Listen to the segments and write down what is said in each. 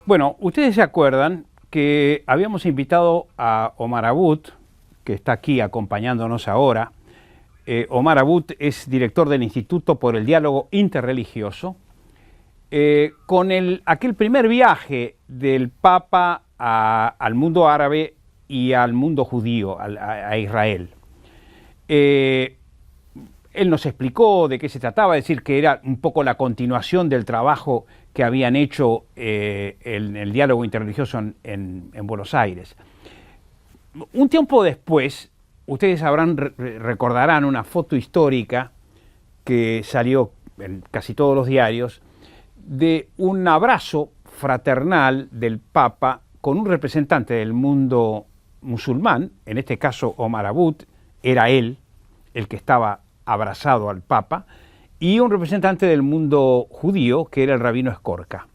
Bueno, ustedes se acuerdan que habíamos invitado a Omar Abud, que está aquí acompañándonos ahora. Omar Abud es director del Instituto por el Diálogo Interreligioso. Con aquel primer viaje del Papa al mundo árabe y al mundo judío, a Israel. Él nos explicó de qué se trataba, es decir, que era un poco la continuación del trabajo que habían hecho en el diálogo interreligioso en Buenos Aires. Un tiempo después, ustedes recordarán una foto histórica que salió en casi todos los diarios, de un abrazo fraternal del Papa con un representante del mundo musulmán, en este caso Omar Abud, era él el que estaba abrazado al Papa, y un representante del mundo judío, que era el rabino Escorca.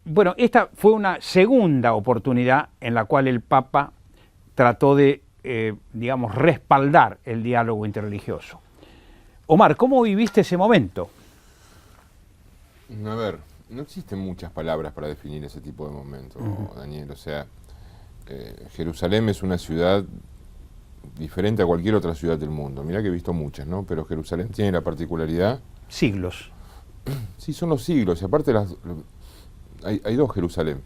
Bueno, esta fue una segunda oportunidad en la cual el Papa trató de, digamos, respaldar el diálogo interreligioso. Omar, ¿cómo viviste ese momento? A ver, no existen muchas palabras para definir ese tipo de momento, Daniel. O sea, Jerusalén es una ciudad diferente a cualquier otra ciudad del mundo. Mirá que he visto muchas, ¿no? Pero Jerusalén tiene la particularidad... Siglos. Sí, son los siglos. Y aparte hay dos Jerusalén.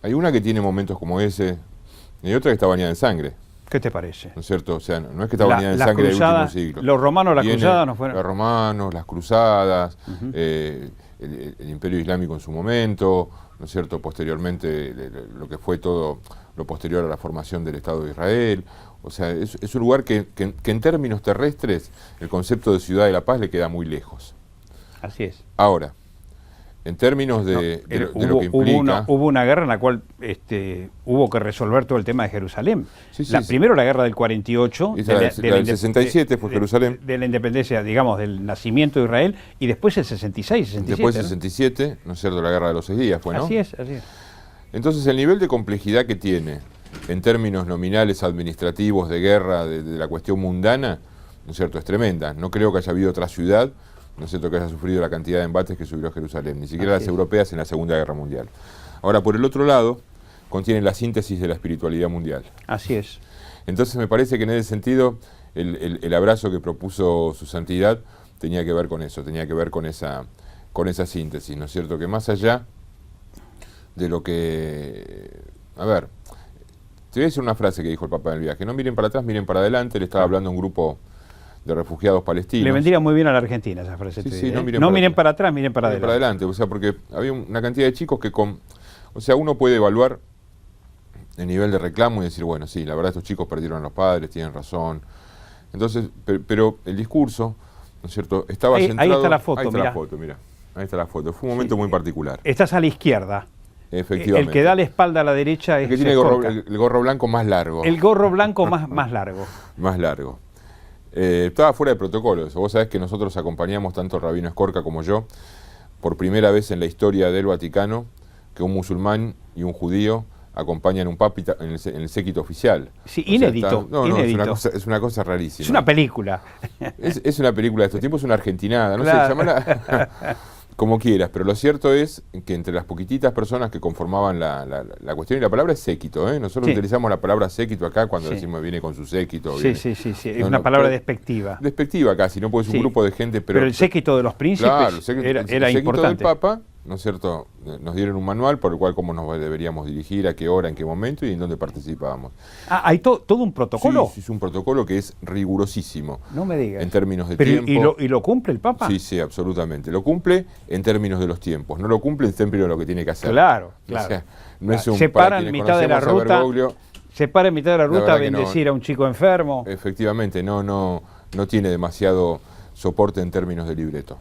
Hay una que tiene momentos como ese, y hay otra que está bañada en sangre. ¿Qué te parece? ¿No es cierto? O sea, no es que está bañada en sangre del último siglo. Los romanos, las cruzadas no fueron... Los romanos, las cruzadas, el Imperio Islámico en su momento, ¿no es cierto? Posteriormente, lo que fue todo lo posterior a la formación del Estado de Israel. O sea, es un lugar que en términos terrestres, el concepto de ciudad de la paz le queda muy lejos. Así es. Ahora, en términos de lo que implica... Hubo una guerra en la cual hubo que resolver todo el tema de Jerusalén. Sí, primero la guerra del 48. La del 67 fue Jerusalén. De la independencia, digamos, del nacimiento de Israel, y después el 66, 67. Después el 67, ¿no es cierto?, la guerra de los 6 días fue, ¿no? Así es, así es. Entonces el nivel de complejidad que tiene, en términos nominales, administrativos, de guerra, de la cuestión mundana, ¿no es cierto?, es tremenda. No creo que haya habido otra ciudad, ¿no es cierto?, que haya sufrido la cantidad de embates que sufrió Jerusalén, ni siquiera las europeas en la Segunda Guerra Mundial. Ahora, por el otro lado, contiene la síntesis de la espiritualidad mundial. Así es. Entonces me parece que en ese sentido el abrazo que propuso su santidad tenía que ver con eso, tenía que ver con esa síntesis, ¿no es cierto?, que más allá de lo que... A ver, te voy a decir una frase que dijo el Papa en el viaje: no miren para atrás, miren para adelante. Le estaba hablando a un grupo de refugiados palestinos. Le vendría muy bien a la Argentina esa frase. Sí, no miren para atrás, miren para adelante. O sea, porque había una cantidad de chicos que o sea, uno puede evaluar el nivel de reclamo y decir, bueno, sí, la verdad estos chicos perdieron a los padres, tienen razón. Entonces, pero el discurso, ¿no es cierto?, estaba centrado... Ahí está la foto, ahí está la foto, mira. Ahí está la foto. Fue un momento muy particular. Estás a la izquierda. Efectivamente. El que da la espalda a la derecha es... El que tiene el gorro blanco más largo. El gorro blanco más largo. Más largo. Estaba fuera de protocolo eso. Vos sabés que nosotros acompañamos, tanto el rabino Escorca como yo, por primera vez en la historia del Vaticano, que un musulmán y un judío acompañan un papa en el séquito oficial. Sí, inédito. Inédito. Es una cosa rarísima. Es una película. Es una película de estos tiempos, es una argentinada, no claro. sé, llamala como quieras, pero lo cierto es que entre las poquititas personas que conformaban la cuestión, y la palabra es séquito, nosotros utilizamos la palabra séquito acá cuando decimos viene con su séquito. Sí, es una palabra despectiva. Despectiva casi, no puede ser un grupo de gente, pero el séquito de los príncipes, claro, era el séquito importante. del Papa, ¿no es cierto?, nos dieron un manual por el cual cómo nos deberíamos dirigir, a qué hora, en qué momento y en dónde participábamos. ¿Hay todo un protocolo? Sí, es un protocolo que es rigurosísimo. No me digas. En términos de tiempo. ¿Y lo cumple el Papa? Sí, absolutamente. Lo cumple en términos de los tiempos, no lo cumple en términos de lo que tiene que hacer. Claro. O sea, no es un... Se para en mitad de la ruta, a bendecir a un chico enfermo. Efectivamente, no tiene demasiado soporte en términos de libreto.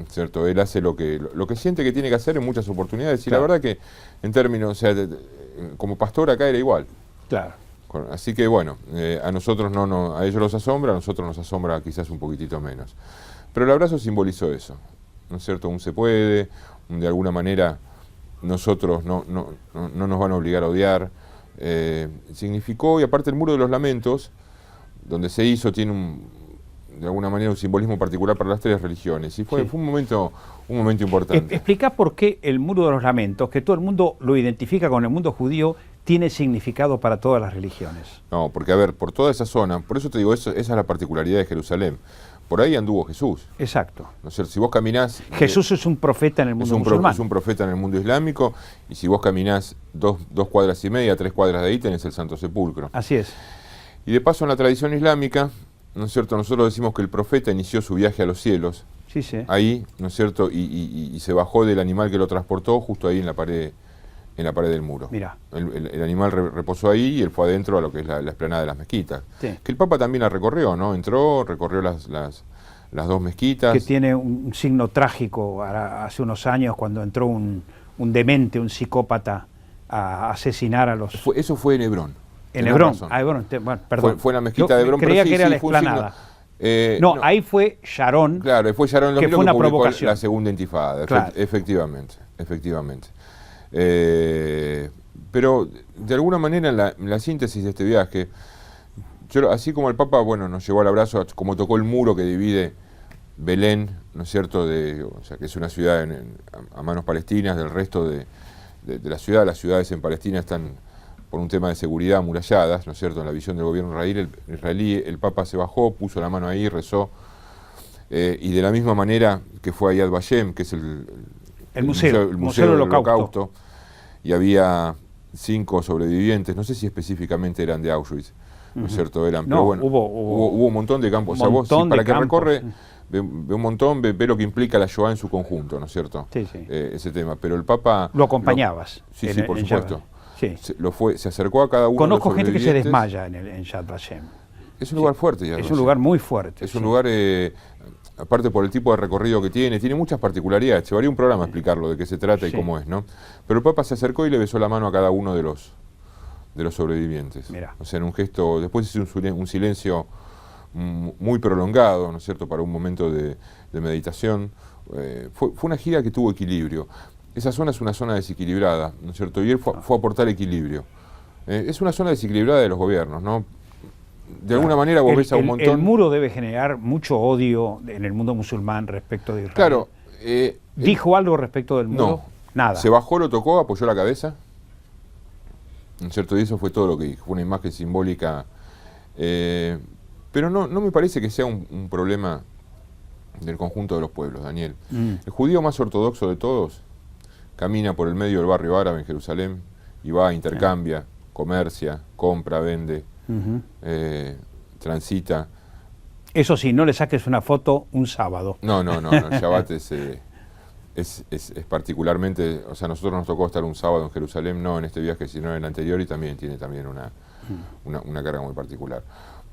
¿Cierto? Él hace lo que siente que tiene que hacer en muchas oportunidades, y la verdad que en términos, o sea, como pastor acá era igual. Claro. Así que bueno, a nosotros a ellos los asombra, a nosotros nos asombra quizás un poquitito menos. Pero el abrazo simbolizó eso, ¿no es cierto? Un se puede, de alguna manera nosotros no nos van a obligar a odiar. Significó, y aparte el Muro de los Lamentos, donde se hizo, tiene de alguna manera un simbolismo particular para las tres religiones. Y fue un momento importante. Explica por qué el Muro de los Lamentos, que todo el mundo lo identifica con el mundo judío, tiene significado para todas las religiones. No, porque a ver, por toda esa zona, por eso te digo, esa es la particularidad de Jerusalén. Por ahí anduvo Jesús. Exacto. ¿No es cierto? Si vos caminás... Jesús es un profeta en el mundo musulmán. Es un profeta en el mundo islámico, y si vos caminás 2 cuadras y media, 3 cuadras de ahí, tenés el Santo Sepulcro. Así es. Y de paso en la tradición islámica, ¿no es cierto? Nosotros decimos que el profeta inició su viaje a los cielos. Sí, sí. Ahí, ¿no es cierto? Y se bajó del animal que lo transportó justo ahí en la pared del muro. Mirá. El animal reposó ahí y él fue adentro a lo que es la explanada de las mezquitas. Sí. Que el Papa también la recorrió, ¿no? Entró, recorrió las 2 mezquitas. Que tiene un signo trágico hace unos años cuando entró un demente, un psicópata a asesinar a los... Eso fue en Hebrón. En Hebrón. Bueno, perdón. Fue en la mezquita de Hebrón. Creía que era la explanada. No, ahí fue Sharon. Claro, fue Sharon que fue una provocación. La segunda intifada, claro. Efectivamente. Pero de alguna manera la síntesis de este viaje, así como el Papa, nos llevó al abrazo, como tocó el muro que divide Belén, ¿no es cierto?, o sea, que es una ciudad a manos palestinas, del resto de la ciudad. Las ciudades en Palestina están, por un tema de seguridad, amuralladas, ¿no es cierto?, en la visión del gobierno israelí, el Papa se bajó, puso la mano ahí, rezó, y de la misma manera que fue a Yad Vashem, que es el museo del Holocausto, y había 5 sobrevivientes, no sé si específicamente eran de Auschwitz, ¿no es cierto? Pero bueno, hubo un montón de campos. O sea, vos, para que recorre, ve un montón, ve lo que implica la Shoah en su conjunto, ¿no es cierto? Sí, sí. Ese tema. Pero el Papa... Lo acompañabas. Sí, por supuesto. Sí. Se acercó a cada uno. Conozco de los gente que se desmaya en Yad Vashem. Es un lugar fuerte, Yad Vashem. Es un lugar muy fuerte. Es un lugar... aparte por el tipo de recorrido que tiene muchas particularidades. Llevaría un programa a explicarlo de qué se trata y cómo es, ¿no? Pero el Papa se acercó y le besó la mano a cada uno de los sobrevivientes. Mirá. O sea, en un gesto, después hizo un silencio muy prolongado, ¿no es cierto?, para un momento de meditación. Fue una gira que tuvo equilibrio. Esa zona es una zona desequilibrada, ¿no es cierto? Y él fue a aportar equilibrio. Es una zona desequilibrada de los gobiernos, ¿no? De alguna manera vos ves a un montón... El muro debe generar mucho odio en el mundo musulmán respecto de Israel. Claro. ¿Dijo algo respecto del muro? No. Nada. Se bajó, lo tocó, apoyó la cabeza. ¿No es cierto? Y eso fue todo lo que dijo. Fue una imagen simbólica. Pero no me parece que sea un problema del conjunto de los pueblos, Daniel. El judío más ortodoxo de todos camina por el medio del barrio árabe en Jerusalén y va, intercambia, comercia, compra, vende, transita. Eso sí, no le saques una foto un sábado. No, el Shabbat es particularmente, o sea, a nosotros nos tocó estar un sábado en Jerusalén, no en este viaje, sino en el anterior, y también tiene una carga muy particular.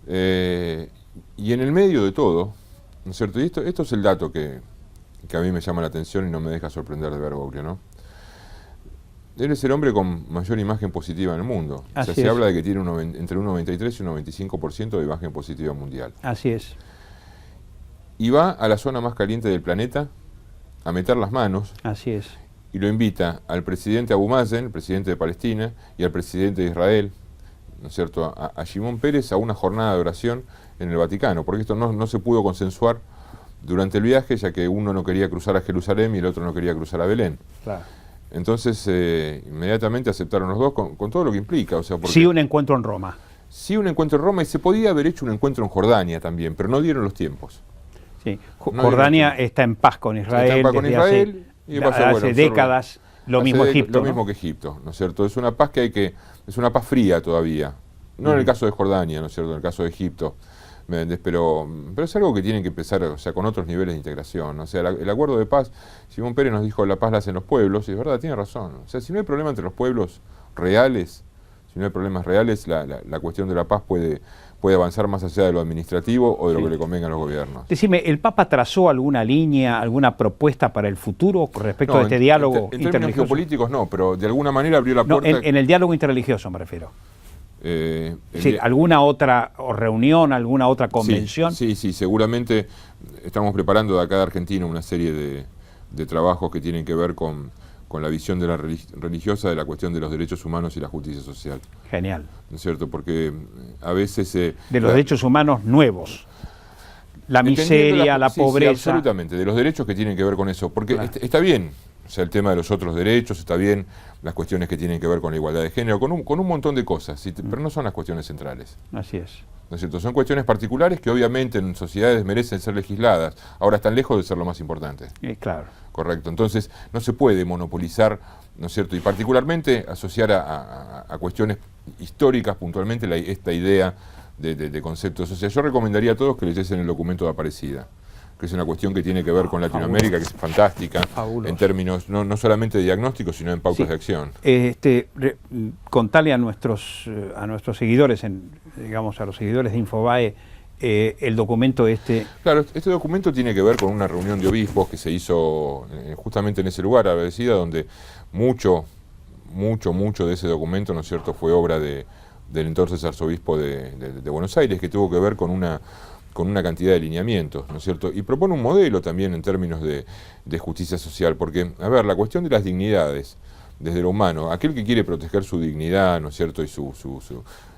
Y en el medio de todo, ¿no es cierto? Y esto es el dato que a mí me llama la atención y no me deja sorprender de Bergoglio, ¿no? Él es el hombre con mayor imagen positiva en el mundo. O sea, se habla de que tiene entre un 93 y un 95% de imagen positiva mundial. Así es. Y va a la zona más caliente del planeta a meter las manos. Así es. Y lo invita al presidente Abu Mazen, el presidente de Palestina, y al presidente de Israel, ¿no es cierto?, a Shimon Peres, a una jornada de oración en el Vaticano, porque esto no se pudo consensuar durante el viaje, ya que uno no quería cruzar a Jerusalén y el otro no quería cruzar a Belén. Claro. Entonces, inmediatamente aceptaron los dos con todo lo que implica. O sea, porque sí, un encuentro en Roma. Sí, un encuentro en Roma, y se podía haber hecho un encuentro en Jordania también, pero no dieron los tiempos. Sí. Jordania está en paz con Israel. Está en paz con Israel hace décadas, lo mismo Egipto. Lo mismo que Egipto, ¿no es cierto? Es una paz es una paz fría todavía. No en el caso de Jordania, ¿no es cierto? En el caso de Egipto. Pero es algo que tienen que empezar, o sea, con otros niveles de integración. O sea, el acuerdo de paz, Simón Pérez nos dijo, la paz la hacen los pueblos, y es verdad, tiene razón. O sea, si no hay problema entre los pueblos reales, si no hay problemas reales, la cuestión de la paz puede avanzar más allá de lo administrativo o de lo que le convenga a los gobiernos. Decime, ¿el Papa trazó alguna línea, alguna propuesta para el futuro respecto de este diálogo interreligioso? En términos geopolíticos no, pero de alguna manera abrió la puerta... En el diálogo interreligioso me refiero. Sí, ¿alguna otra reunión, alguna otra convención? Sí, seguramente estamos preparando de acá de Argentina una serie de trabajos que tienen que ver con la visión de la religiosa de la cuestión de los derechos humanos y la justicia social. Genial. ¿No es cierto? Porque a veces... de los derechos humanos nuevos. la miseria, la sí, pobreza. Sí, absolutamente, de los derechos que tienen que ver con eso, porque Claro. está bien, o sea, el tema de los otros derechos, está bien las cuestiones que tienen que ver con la igualdad de género, con un montón de cosas, ¿sí? Pero no son las cuestiones centrales. Así es. ¿No es cierto? Son cuestiones particulares que obviamente en sociedades merecen ser legisladas, ahora están lejos de ser lo más importante. Claro. Correcto, entonces no se puede monopolizar, ¿no es cierto? Y particularmente asociar a cuestiones históricas puntualmente esta idea de conceptos. O sea, yo recomendaría a todos que leyesen el documento de Aparecida, que es una cuestión que tiene que ver con Latinoamérica, que es fantástica, Fabuloso. en términos no solamente de diagnóstico, sino en pautas Sí. de acción. Contale a nuestros seguidores, digamos a los seguidores de Infobae, el documento este. Claro, este documento tiene que ver con una reunión de obispos que se hizo justamente en ese lugar, Aparecida, donde mucho de ese documento, ¿no es cierto?, fue obra del entonces arzobispo de Buenos Aires, que tuvo que ver con una cantidad de lineamientos, ¿no es cierto? Y propone un modelo también en términos de justicia social, porque, a ver, la cuestión de las dignidades, desde lo humano, aquel que quiere proteger su dignidad, ¿no es cierto?, y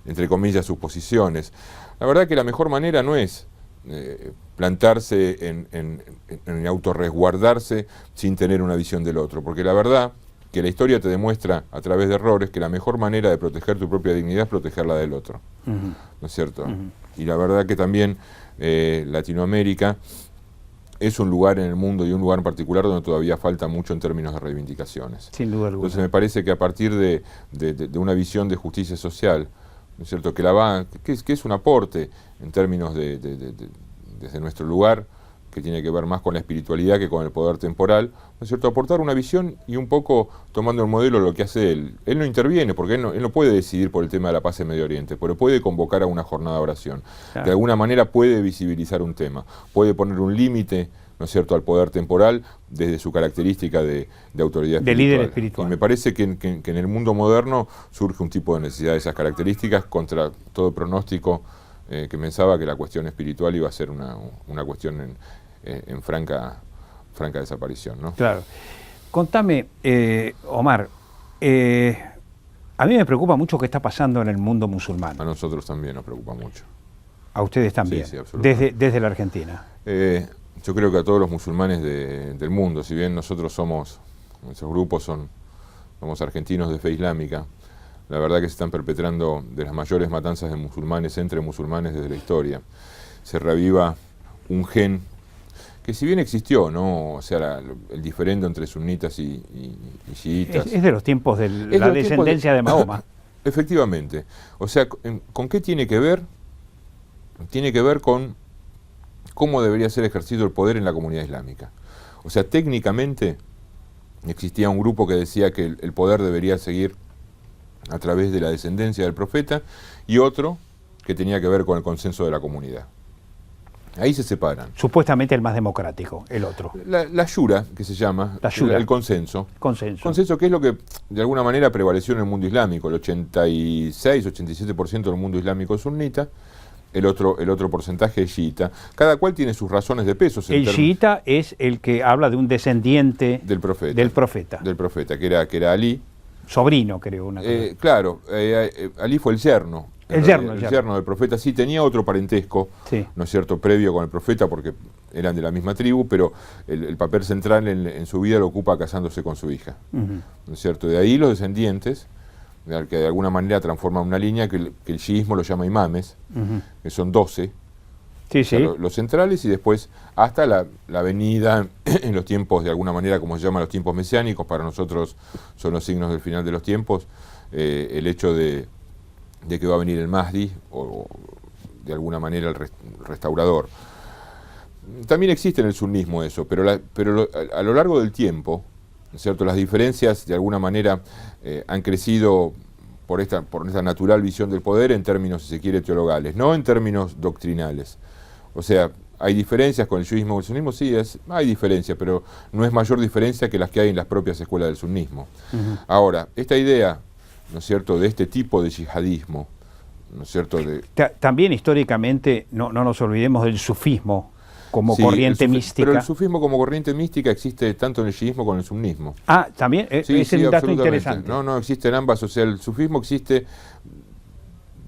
entre comillas, sus posiciones, la verdad que la mejor manera no es plantarse en autorresguardarse sin tener una visión del otro, porque la verdad que la historia te demuestra a través de errores que la mejor manera de proteger tu propia dignidad es proteger la del otro, ¿no es cierto? Y la verdad que también Latinoamérica es un lugar en el mundo y un lugar en particular donde todavía falta mucho en términos de reivindicaciones. Sin duda alguna. Entonces me parece que a partir de una visión de justicia social, ¿no es cierto?, que es un aporte en términos desde nuestro lugar, que tiene que ver más con la espiritualidad que con el poder temporal, ¿no es cierto?, aportar una visión y un poco tomando el modelo lo que hace él. Él no interviene porque él no puede decidir por el tema de la paz en Medio Oriente, pero puede convocar a una jornada de oración. Claro. De alguna manera puede visibilizar un tema, puede poner un límite, ¿no es cierto?, al poder temporal desde su característica de autoridad espiritual. De líder espiritual. Y me parece que en el mundo moderno surge un tipo de necesidad de esas características contra todo pronóstico que pensaba que la cuestión espiritual iba a ser una cuestión en franca desaparición, ¿no? Claro. Contame, Omar, a mí me preocupa mucho qué está pasando en el mundo musulmán. A nosotros también nos preocupa mucho. A ustedes también, Sí, absolutamente. desde la Argentina. Yo creo que a todos los musulmanes del mundo, si bien nosotros nuestros grupos somos argentinos de fe islámica, la verdad que se están perpetrando de las mayores matanzas de musulmanes entre musulmanes desde la historia. Se reaviva un gen que si bien existió, ¿no? O sea, el diferendo entre sunitas y chiitas. Es de los tiempos de la descendencia de Mahoma. Efectivamente. O sea, ¿con qué tiene que ver? Tiene que ver con cómo debería ser ejercido el poder en la comunidad islámica. O sea, técnicamente existía un grupo que decía que el poder debería seguir a través de la descendencia del profeta y otro que tenía que ver con el consenso de la comunidad. Ahí se separan. Supuestamente el más democrático, el otro. La shura, que se llama, La shura. el consenso. Consenso. Que es lo que de alguna manera prevaleció en el mundo islámico. El 86-87% del mundo islámico es sunnita, el otro porcentaje es chiita. Cada cual tiene sus razones de peso. El chiita es el que habla de un descendiente del profeta. Del profeta, que era Ali. Sobrino, creo. Claro, Ali fue el yerno. El yerno del profeta. Sí, tenía otro parentesco, sí, ¿no es cierto?, previo con el profeta, porque eran de la misma tribu, pero el papel central en su vida lo ocupa casándose con su hija. ¿No es cierto? De ahí los descendientes, que de alguna manera transforman una línea que el chiismo lo llama imames, que son 12, sí, o sea, los centrales, y después hasta la venida en los tiempos, de alguna manera, como se llaman los tiempos mesiánicos, para nosotros son los signos del final de los tiempos, el hecho de que va a venir el Mahdi, o de alguna manera el restaurador. También existe en el sunnismo eso, pero a lo largo del tiempo, ¿no es cierto?, las diferencias de alguna manera han crecido por esta natural visión del poder en términos, si se quiere, teologales, no en términos doctrinales. O sea, hay diferencias con el chiismo y el sunnismo, sí, hay diferencias, pero no es mayor diferencia que las que hay en las propias escuelas del sunnismo. Ahora, esta idea, ¿no es cierto?, de este tipo de yihadismo, ¿no es cierto? También históricamente, no nos olvidemos del sufismo como corriente mística. Pero el sufismo como corriente mística existe tanto en el chiismo como en el sunnismo. Ah, también, sí, es un dato interesante. No, existen ambas, o sea, el sufismo existe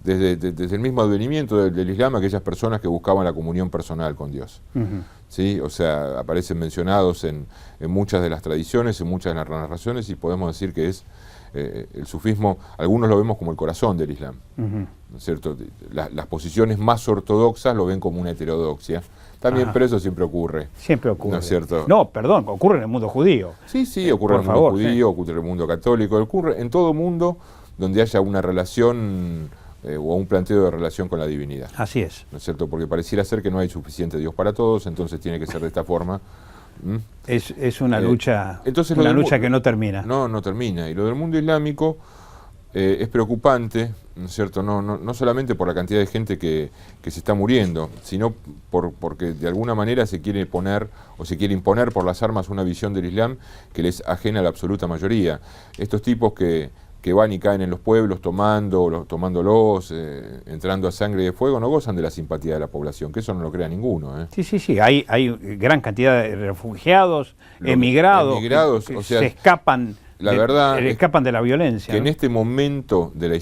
desde el mismo advenimiento del Islam, aquellas personas que buscaban la comunión personal con Dios. ¿Sí? O sea, aparecen mencionados en muchas de las tradiciones, en muchas de las narraciones, y podemos decir que es el sufismo, algunos lo vemos como el corazón del Islam, ¿no es cierto? Las posiciones más ortodoxas lo ven como una heterodoxia. También, pero eso siempre ocurre. Siempre ocurre. ¿No es cierto? No, perdón, ocurre en el mundo judío. Sí, ocurre en el mundo judío, ocurre en el mundo católico, ocurre en todo mundo donde haya una relación o un planteo de relación con la divinidad. Así es. ¿No es cierto? Porque pareciera ser que no hay suficiente Dios para todos, entonces tiene que ser de esta forma. Es una lucha, entonces una lucha que no termina. No termina. Y lo del mundo islámico es preocupante, ¿no es cierto? No solamente por la cantidad de gente que se está muriendo, sino porque de alguna manera se quiere poner o se quiere imponer por las armas una visión del Islam que les ajena a la absoluta mayoría. Estos tipos que van y caen en los pueblos tomándolos, entrando a sangre y de fuego, no gozan de la simpatía de la población, que eso no lo crea ninguno. Sí, hay gran cantidad de refugiados, emigrados que o sea, se escapan, escapan de la violencia. Que ¿no? en este momento de la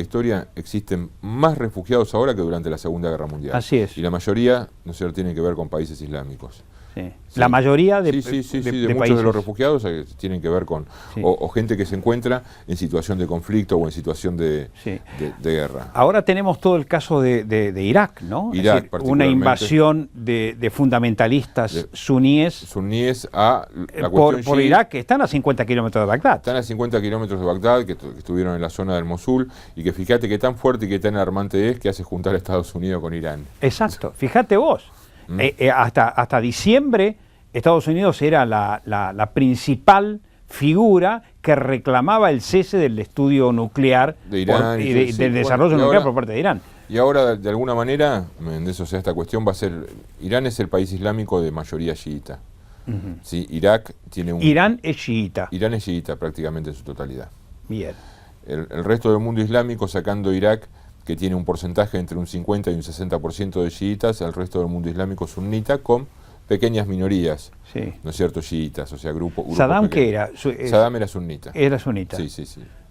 historia, existen más refugiados ahora que durante la Segunda Guerra Mundial. Así es. Y la mayoría, ¿no es cierto?, tienen que ver con países islámicos. Sí. La mayoría de muchos países. de los refugiados tienen que ver con o gente que se encuentra en situación de conflicto o en situación de guerra. Ahora tenemos todo el caso de Irak, ¿no? Irak, es decir, una invasión de fundamentalistas suníes a la cuestión por Irak, que están a 50 kilómetros de Bagdad. Están a 50 kilómetros de Bagdad, que estuvieron en la zona del Mosul, y que fíjate que tan fuerte y que tan alarmante es que hace juntar a Estados Unidos con Irán. Exacto, fíjate vos. Hasta diciembre Estados Unidos era la principal figura que reclamaba el cese del estudio nuclear de Irán y del desarrollo nuclear por parte de Irán. Y ahora, de alguna manera, esta cuestión va a ser, Irán es el país islámico de mayoría chiita. ¿Sí? Irak tiene Irán es chiita. Irán es chiita prácticamente en su totalidad. Bien. El resto del mundo islámico, sacando Irak, que tiene un porcentaje entre un 50 y un 60% de chiitas, el resto del mundo islámico sunita, con pequeñas minorías, ¿no es cierto?, chiitas, o sea, grupos ¿Saddam qué era? Saddam era sunita. Era sunita. Sí.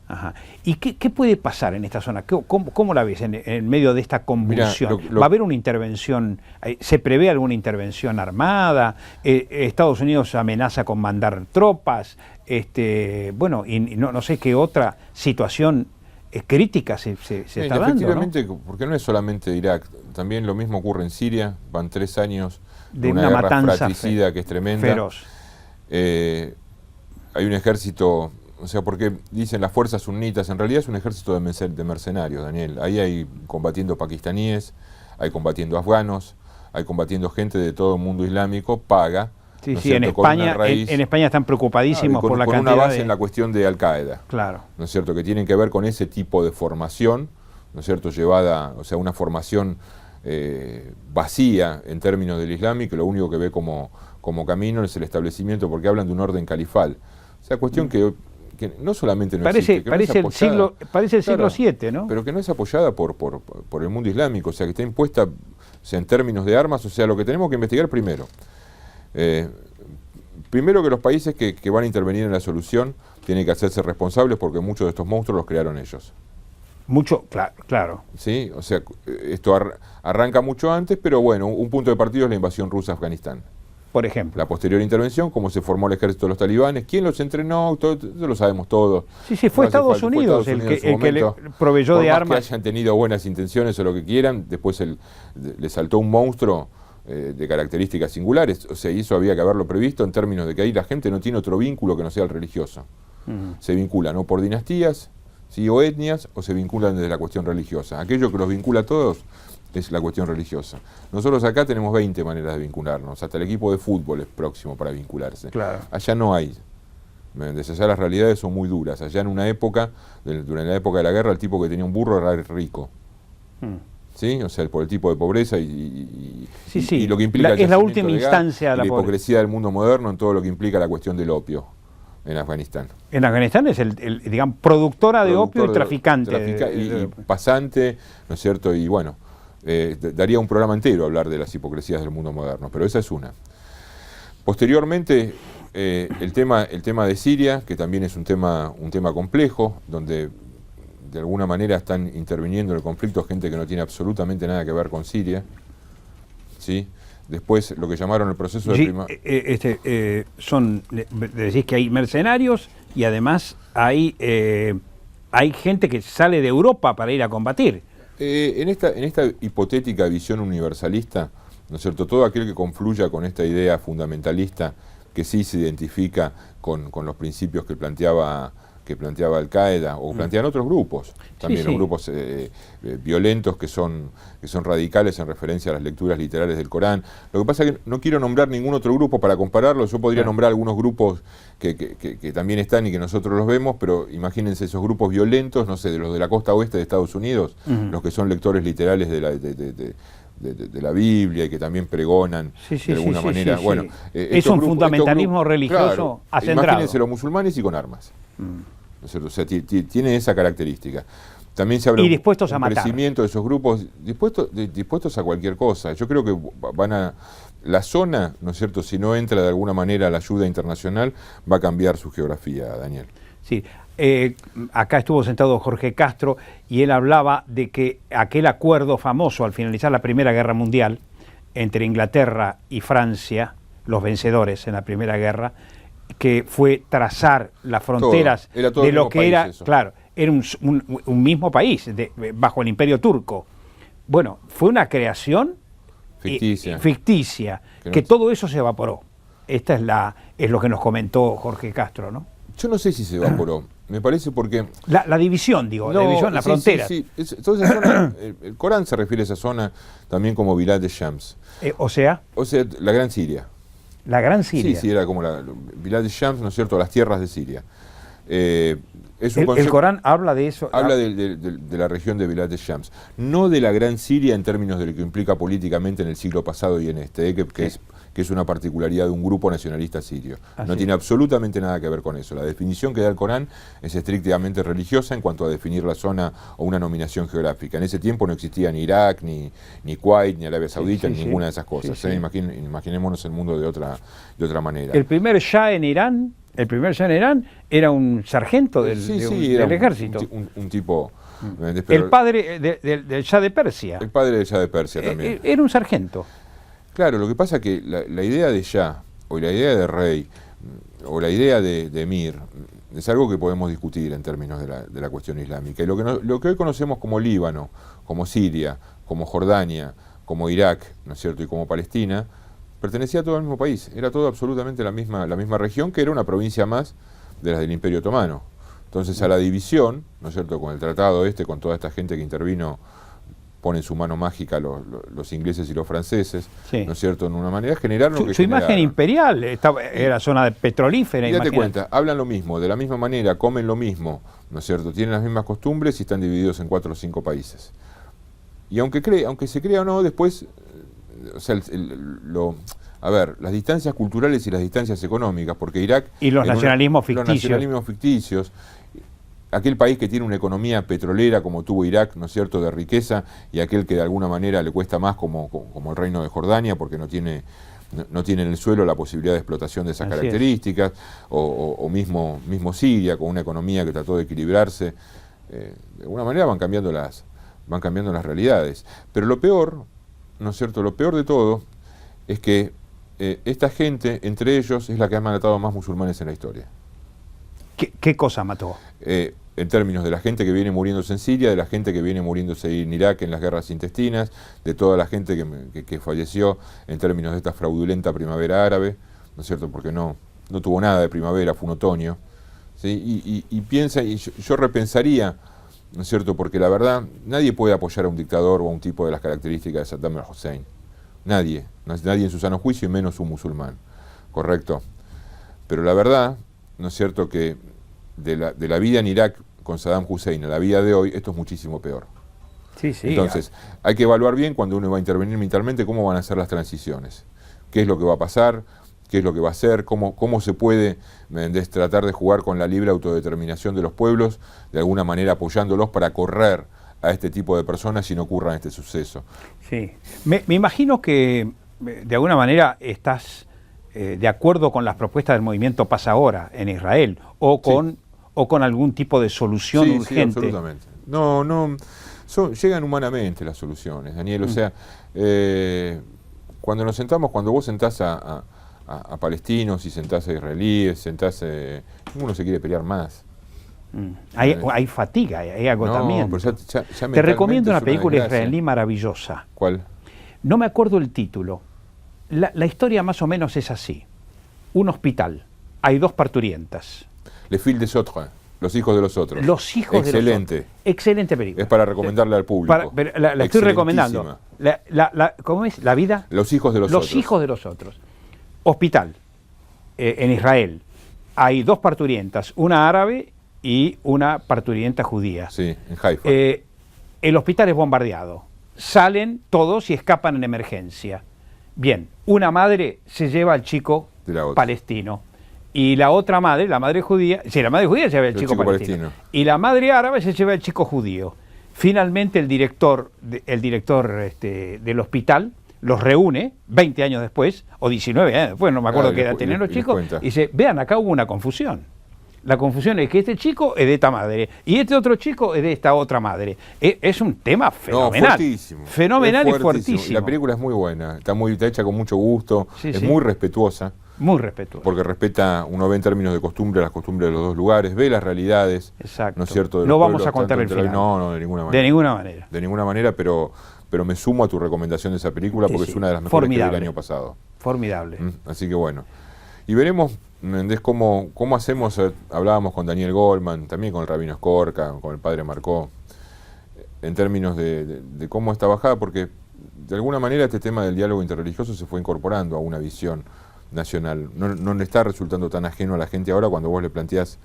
Ajá. ¿Y qué puede pasar en esta zona? ¿Cómo la ves en medio de esta convulsión? ¿Va a haber una intervención? ¿Se prevé alguna intervención armada? ¿Estados Unidos amenaza con mandar tropas? Bueno, y no sé qué otra situación crítica se está dando, efectivamente, ¿no? Porque no es solamente Irak, también lo mismo ocurre en Siria, van 3 años de una guerra fratricida que es tremenda. Feroz. Hay un ejército, o sea, porque dicen las fuerzas sunitas, en realidad es un ejército de mercenarios, Daniel. Ahí hay combatiendo pakistaníes, hay combatiendo afganos, hay combatiendo gente de todo el mundo islámico, paga. Sí, en España están preocupadísimos por la cantidad una base en la cuestión de Al-Qaeda. Claro. ¿No es cierto? Que tienen que ver con ese tipo de formación, ¿no es cierto? Llevada, o sea, una formación vacía en términos del Islam, y que lo único que ve como camino es el establecimiento, porque hablan de un orden califal. O sea, cuestión que no solamente no existe, que parece el siglo VII, ¿no? Pero que no es apoyada por el mundo islámico, o sea, que está impuesta, o sea, en términos de armas, o sea, lo que tenemos que investigar primero. Primero, que los países que van a intervenir en la solución tienen que hacerse responsables, porque muchos de estos monstruos los crearon ellos. Claro. ¿Sí? O sea, esto arranca mucho antes, pero bueno, un punto de partida es la invasión rusa a Afganistán. Por ejemplo. La posterior intervención, cómo se formó el ejército de los talibanes, quién los entrenó, todo lo sabemos todos. Sí, fue Estados Unidos el que le proveyó de armas. Que hayan tenido buenas intenciones o lo que quieran, después le saltó un monstruo de características singulares. O sea, y eso había que haberlo previsto en términos de que ahí la gente no tiene otro vínculo que no sea el religioso. Se vinculan o por dinastías, ¿sí?, o etnias, o se vinculan desde la cuestión religiosa. Aquello que los vincula a todos es la cuestión religiosa. Nosotros acá tenemos 20 maneras de vincularnos, hasta el equipo de fútbol es próximo para vincularse. Claro. Allá no hay. Allá las realidades son muy duras. Allá en una época, durante la época de la guerra, el tipo que tenía un burro era rico. ¿Sí? O sea, por el tipo de pobreza y lo que implica es la última instancia de la hipocresía del mundo moderno en todo lo que implica la cuestión del opio en Afganistán. En Afganistán es digamos, productora de opio y traficante. Y pasante, ¿no es cierto? Y bueno, daría un programa entero hablar de las hipocresías del mundo moderno, pero esa es una. Posteriormente, el tema de Siria, que también es un tema complejo, donde de alguna manera están interviniendo en el conflicto, gente que no tiene absolutamente nada que ver con Siria, ¿sí? Después, lo que llamaron el proceso de decís que hay mercenarios y además hay gente que sale de Europa para ir a combatir. En esta hipotética visión universalista, ¿no es cierto?, todo aquel que confluya con esta idea fundamentalista que sí se identifica con los principios que planteaba Al-Qaeda o plantean otros grupos, también los grupos violentos que son radicales en referencia a las lecturas literales del Corán. Lo que pasa es que no quiero nombrar ningún otro grupo para compararlos. Yo podría nombrar algunos grupos que también están y que nosotros los vemos, pero imagínense esos grupos violentos, no sé, de los de la costa oeste de Estados Unidos, los que son lectores literales de la Biblia y que también pregonan de alguna manera. Bueno, es un fundamentalismo religioso acendrado. Imagínense los musulmanes y con armas. ¿No es cierto? O sea, tiene esa característica. También se habla y dispuestos a matar. Crecimiento de esos grupos, dispuestos a cualquier cosa. Yo creo que la zona, ¿no es cierto?, si no entra de alguna manera la ayuda internacional, va a cambiar su geografía, Daniel. Sí. Acá estuvo sentado Jorge Castro y él hablaba de que aquel acuerdo famoso al finalizar la Primera Guerra Mundial entre Inglaterra y Francia, los vencedores en la Primera Guerra, que fue trazar las fronteras de lo que era, claro, era un mismo país bajo el Imperio Turco. Bueno, fue una creación ficticia que todo eso se evaporó. Esta es lo que nos comentó Jorge Castro, ¿no? Yo no sé si se evaporó. Me parece porque... La división, digo, la división, la frontera. Sí. Entonces, el Corán se refiere a esa zona también como Bilad de-Shams. O sea, la Gran Siria. La Gran Siria. Sí, era como Bilad de-Shams, ¿no es cierto?, las tierras de Siria. El Corán habla de eso. Habla de la región de Bilad de-Shams. No de la Gran Siria en términos de lo que implica políticamente en el siglo pasado y en este, que es una particularidad de un grupo nacionalista sirio. No tiene absolutamente nada que ver con eso. La definición que da el Corán es estrictamente religiosa en cuanto a definir la zona o una nominación geográfica. En ese tiempo no existía ni Irak, ni Kuwait, ni Arabia Saudita, ni ninguna de esas cosas. Imaginémonos el mundo de otra manera. El primer Shah en Irán era un sargento del ejército. Un tipo... el padre del Shah de Persia. El padre del Shah de Persia también. Era un sargento. Claro, lo que pasa es que la idea de Shah, o la idea de rey, o la idea de emir, es algo que podemos discutir en términos de la cuestión islámica. Y lo que hoy conocemos como Líbano, como Siria, como Jordania, como Irak, ¿no es cierto?, y como Palestina, pertenecía a todo el mismo país. Era todo absolutamente la misma región, que era una provincia más de las del Imperio Otomano. Entonces, a la división, ¿no es cierto?, con el tratado con toda esta gente que intervino, ponen su mano mágica los ingleses y los franceses, ¿no es cierto?, en una manera generaron lo que su imagen imperial era zona petrolífera. Y date cuenta, hablan lo mismo, de la misma manera, comen lo mismo, ¿no es cierto?, tienen las mismas costumbres y están divididos en 4 o 5 países. Y aunque se crea o no, después, o sea, las distancias culturales y las distancias económicas, porque Irak... Y los nacionalismos ficticios. Aquel país que tiene una economía petrolera como tuvo Irak, ¿no es cierto?, de riqueza, y aquel que de alguna manera le cuesta más como el reino de Jordania, porque no tiene en el suelo la posibilidad de explotación de esas características, o mismo Siria, con una economía que trató de equilibrarse. De alguna manera van cambiando las realidades. Pero lo peor, ¿no es cierto?, lo peor de todo es que esta gente, entre ellos, es la que ha matado más musulmanes en la historia. ¿Qué cosa mató? En términos de la gente que viene muriéndose en Siria, de la gente que viene muriéndose en Irak en las guerras intestinas, de toda la gente que falleció en términos de esta fraudulenta primavera árabe, ¿no es cierto?, porque no tuvo nada de primavera, fue un otoño. ¿Sí? Yo repensaría, ¿no es cierto?, porque la verdad, nadie puede apoyar a un dictador o a un tipo de las características de Saddam Hussein. Nadie en su sano juicio, y menos un musulmán. ¿Correcto? Pero la verdad, ¿no es cierto?, que de la vida en Irak con Saddam Hussein a la vida de hoy, esto es muchísimo peor. Sí. Entonces, hay que evaluar bien cuando uno va a intervenir militarmente cómo van a ser las transiciones. ¿Qué es lo que va a pasar? ¿Qué es lo que va a hacer? ¿Cómo se puede tratar de jugar con la libre autodeterminación de los pueblos, de alguna manera apoyándolos para correr a este tipo de personas si no ocurra este suceso? Sí. Me imagino que de alguna manera estás de acuerdo con las propuestas del movimiento Paz Ahora en Israel, o o con algún tipo de solución Sí, urgente? sí, absolutamente. Llegan humanamente las soluciones, Daniel. O sea, cuando nos sentamos, cuando vos sentás a palestinos y sentás a israelíes, ninguno se quiere pelear más. Hay fatiga, hay agotamiento. No, pero ya Te recomiendo una es película desgracia. israelí maravillosa. ¿Cuál? No me acuerdo el título. La historia más o menos es así. Un hospital. Hay 2 parturientas. Les Fils des Autres, Los hijos de los otros. Los hijos de los otros. Excelente película. Es para recomendarle al público. La estoy recomendando. ¿Cómo es? ¿La vida? Los hijos de los otros. Los hijos de los otros. Hospital. En Israel. Hay 2 parturientas. Una árabe y una parturienta judía. Sí, en Haifa. El hospital es bombardeado. Salen todos y escapan en emergencia. Bien, una madre se lleva al chico palestino. Y la otra madre, la madre judía, la madre judía se lleva al chico palestino. Y la madre árabe se lleva al chico judío. Finalmente el director del hospital los reúne 20 años después, o 19 años después, no me acuerdo qué edad tenían los chicos, y dice, vean, acá hubo una confusión. La confusión es que este chico es de esta madre y este otro chico es de esta otra madre. Es un tema fenomenal. Fuertísimo. Fenomenal y fuertísimo. La película es muy buena, está hecha con mucho gusto, es muy respetuosa. Muy respetuosa. Porque respeta, uno ve en términos de costumbre, las costumbres de los 2 lugares, ve las realidades. Exacto. ¿No es cierto? No vamos a contar el final. No, de ninguna manera. De ninguna manera. De ninguna manera, pero me sumo a tu recomendación de esa película porque es una de las mejores que vi el año pasado. Formidable. Así que bueno. Y veremos cómo hacemos, hablábamos con Daniel Goldman, también con el rabino Skorka, con el padre Marcó, en términos de cómo está bajada, porque de alguna manera este tema del diálogo interreligioso se fue incorporando a una visión nacional. No le está resultando tan ajeno a la gente ahora cuando vos le planteás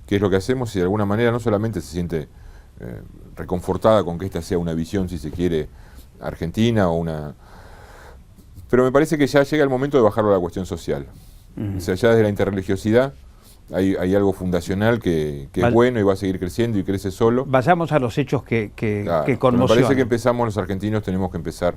qué es lo que hacemos y de alguna manera no solamente se siente reconfortada con que esta sea una visión, si se quiere, argentina o una... Pero me parece que ya llega el momento de bajarlo a la cuestión social. O sea, ya desde la interreligiosidad hay algo fundacional que es bueno y va a seguir creciendo y crece solo. Vayamos a los hechos que conmocionan. Me parece que empezamos, los argentinos tenemos que empezar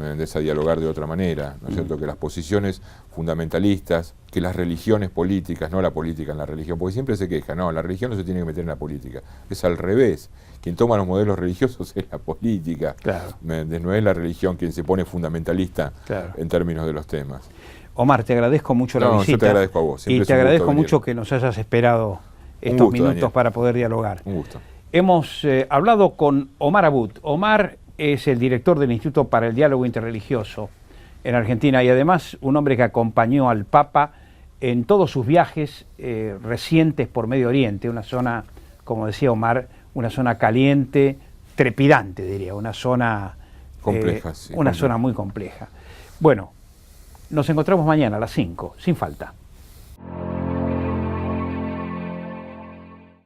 a dialogar de otra manera, ¿no es cierto? Que las posiciones fundamentalistas, que las religiones políticas, no la política en la religión, porque siempre se queja, no, la religión no se tiene que meter en la política, es al revés. Quien toma los modelos religiosos es la política, no es la religión quien se pone fundamentalista en términos de los temas. Omar, te agradezco mucho la visita. Yo te agradezco a vos. Y te agradezco mucho que nos hayas esperado estos minutos, Daniel, para poder dialogar. Un gusto. Hemos hablado con Omar Abud. Omar es el director del Instituto para el Diálogo Interreligioso en Argentina y además un hombre que acompañó al Papa en todos sus viajes recientes por Medio Oriente, una zona, como decía Omar, una zona caliente, trepidante diría, una zona compleja, zona muy compleja. Bueno, nos encontramos mañana a las 5, sin falta.